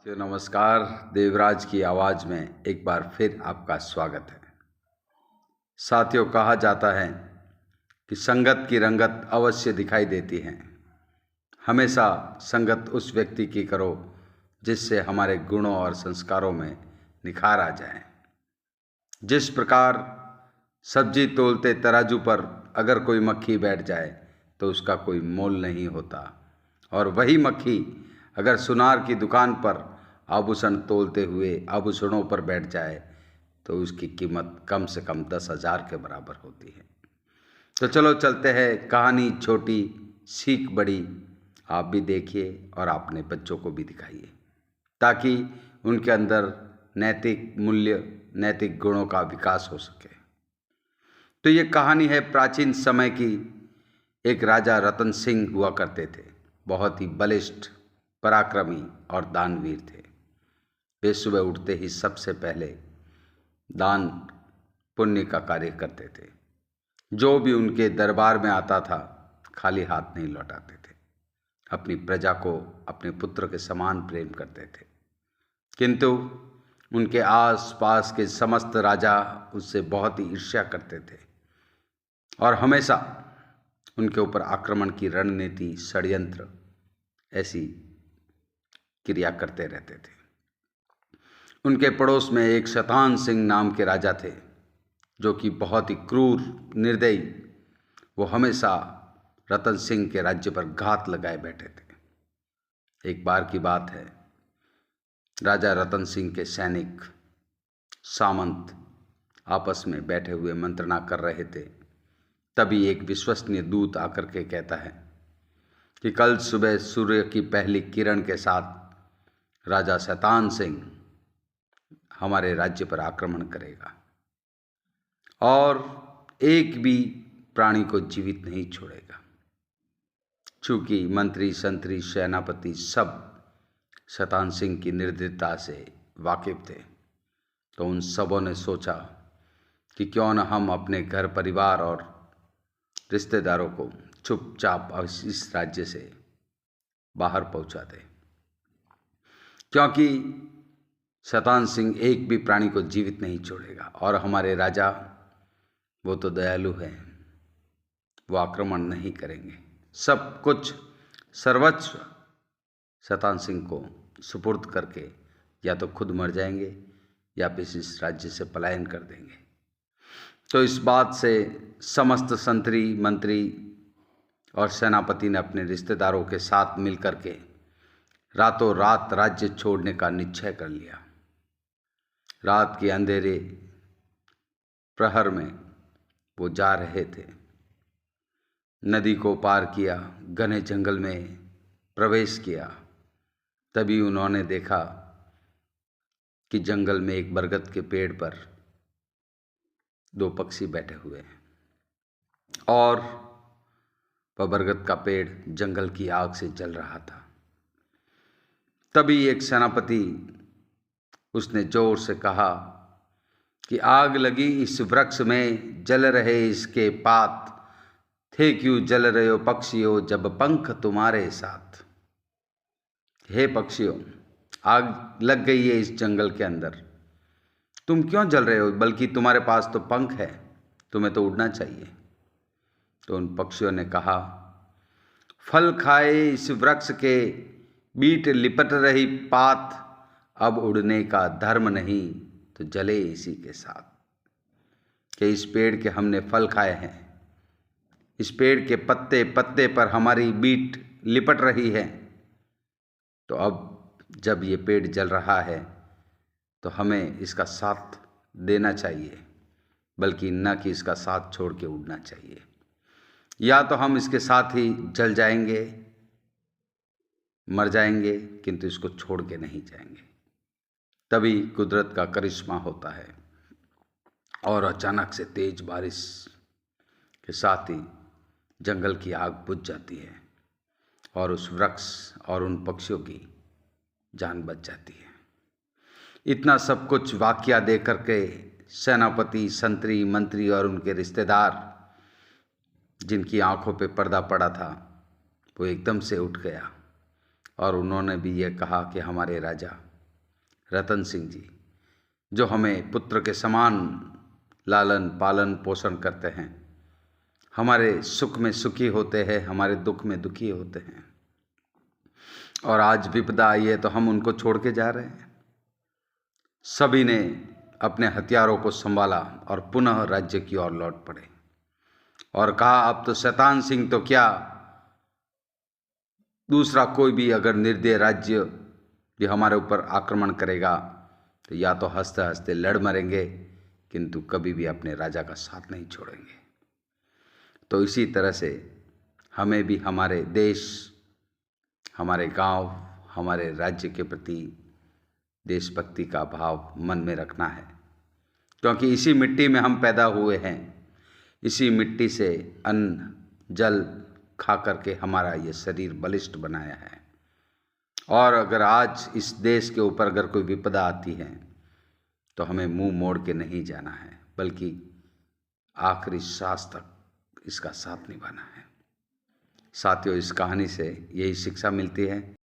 तो नमस्कार। देवराज की आवाज़ में एक बार फिर आपका स्वागत है। साथियों, कहा जाता है कि संगत की रंगत अवश्य दिखाई देती है। हमेशा संगत उस व्यक्ति की करो जिससे हमारे गुणों और संस्कारों में निखार आ जाए। जिस प्रकार सब्जी तोलते तराजू पर अगर कोई मक्खी बैठ जाए तो उसका कोई मोल नहीं होता, और वही मक्खी अगर सुनार की दुकान पर आभूषण तोलते हुए आभूषणों पर बैठ जाए तो उसकी कीमत कम से कम 10,000 के बराबर होती है। तो चलो चलते हैं, कहानी छोटी सीख बड़ी। आप भी देखिए और अपने बच्चों को भी दिखाइए ताकि उनके अंदर नैतिक मूल्य, नैतिक गुणों का विकास हो सके। तो ये कहानी है प्राचीन समय की। एक राजा रतन सिंह हुआ करते थे। बहुत ही बलिष्ठ, पराक्रमी और दानवीर थे। वे सुबह उठते ही सबसे पहले दान पुण्य का कार्य करते थे। जो भी उनके दरबार में आता था खाली हाथ नहीं लौटाते थे। अपनी प्रजा को अपने पुत्र के समान प्रेम करते थे, किंतु उनके आस पास के समस्त राजा उससे बहुत ही ईर्ष्या करते थे और हमेशा उनके ऊपर आक्रमण की रणनीति, षड्यंत्र ऐसी क्रिया करते रहते थे। उनके पड़ोस में एक शैतान सिंह नाम के राजा थे, जो कि बहुत ही क्रूर, निर्दयी। वो हमेशा रतन सिंह के राज्य पर घात लगाए बैठे थे। एक बार की बात है, राजा रतन सिंह के सैनिक, सामंत आपस में बैठे हुए मंत्रणा कर रहे थे। तभी एक विश्वसनीय दूत आकर के कहता है कि कल सुबह सूर्य की पहली किरण के साथ राजा शैतान सिंह हमारे राज्य पर आक्रमण करेगा और एक भी प्राणी को जीवित नहीं छोड़ेगा। चूंकि मंत्री, संतरी, सेनापति सब शैतान सिंह की निर्दयता से वाकिफ थे, तो उन सबों ने सोचा कि क्यों न हम अपने घर परिवार और रिश्तेदारों को चुपचाप इस राज्य से बाहर पहुंचा दें, क्योंकि शैतान सिंह एक भी प्राणी को जीवित नहीं छोड़ेगा और हमारे राजा वो तो दयालु हैं, वो आक्रमण नहीं करेंगे। सब कुछ, सर्वस्व शैतान सिंह को सुपुर्द करके या तो खुद मर जाएंगे या फिर इस राज्य से पलायन कर देंगे। तो इस बात से समस्त संतरी, मंत्री और सेनापति ने अपने रिश्तेदारों के साथ मिलकर के रातों रात राज्य छोड़ने का निश्चय कर लिया। रात के अंधेरे प्रहर में वो जा रहे थे। नदी को पार किया, घने जंगल में प्रवेश किया। तभी उन्होंने देखा कि जंगल में एक बरगद के पेड़ पर 2 पक्षी बैठे हुए हैं और वह बरगद का पेड़ जंगल की आग से जल रहा था। तभी एक सेनापति, उसने जोर से कहा कि आग लगी इस वृक्ष में, जल रहे इसके पात, थे क्यों जल रहे हो पक्षियों जब पंख तुम्हारे साथ। हे पक्षियों, आग लग गई है इस जंगल के अंदर, तुम क्यों जल रहे हो? बल्कि तुम्हारे पास तो पंख है, तुम्हें तो उड़ना चाहिए। तो उन पक्षियों ने कहा, फल खाए इस वृक्ष के, बीट लिपट रही पात, अब उड़ने का धर्म नहीं तो जले इसी के साथ। कि इस पेड़ के हमने फल खाए हैं, इस पेड़ के पत्ते पत्ते पर हमारी बीट लिपट रही है, तो अब जब ये पेड़ जल रहा है तो हमें इसका साथ देना चाहिए, बल्कि न कि इसका साथ छोड़ के उड़ना चाहिए। या तो हम इसके साथ ही जल जाएंगे, मर जाएंगे, किंतु इसको छोड़ के नहीं जाएंगे। तभी कुदरत का करिश्मा होता है और अचानक से तेज बारिश के साथ ही जंगल की आग बुझ जाती है और उस वृक्ष और उन पक्षियों की जान बच जाती है। इतना सब कुछ वाकया देख करके सेनापति, संतरी, मंत्री और उनके रिश्तेदार, जिनकी आंखों पे पर्दा पड़ा था, वो एकदम से उठ गया और उन्होंने भी ये कहा कि हमारे राजा, रतन सिंह जी, जो हमें पुत्र के समान लालन पालन पोषण करते हैं, हमारे सुख में सुखी होते हैं, हमारे दुख में दुखी होते हैं। और आज विपदा आई है तो हम उनको छोड़ के जा रहे हैं। सभी ने अपने हथियारों को संभाला और पुनः राज्य की ओर लौट पड़े और कहा अब तो शैतान सिंह तो क्या, दूसरा कोई भी अगर निर्दय राज्य भी हमारे ऊपर आक्रमण करेगा तो या तो हंसते हंसते लड़ मरेंगे, किंतु कभी भी अपने राजा का साथ नहीं छोड़ेंगे। तो इसी तरह से हमें भी हमारे देश, हमारे गांव, हमारे राज्य के प्रति देशभक्ति का भाव मन में रखना है, क्योंकि इसी मिट्टी में हम पैदा हुए हैं, इसी मिट्टी से अन्न जल खा करके हमारा ये शरीर बलिष्ठ बनाया है। और अगर आज इस देश के ऊपर अगर कोई विपदा आती है तो हमें मुंह मोड़ के नहीं जाना है, बल्कि आखिरी सांस तक इसका साथ निभाना है। साथियों, इस कहानी से यही शिक्षा मिलती है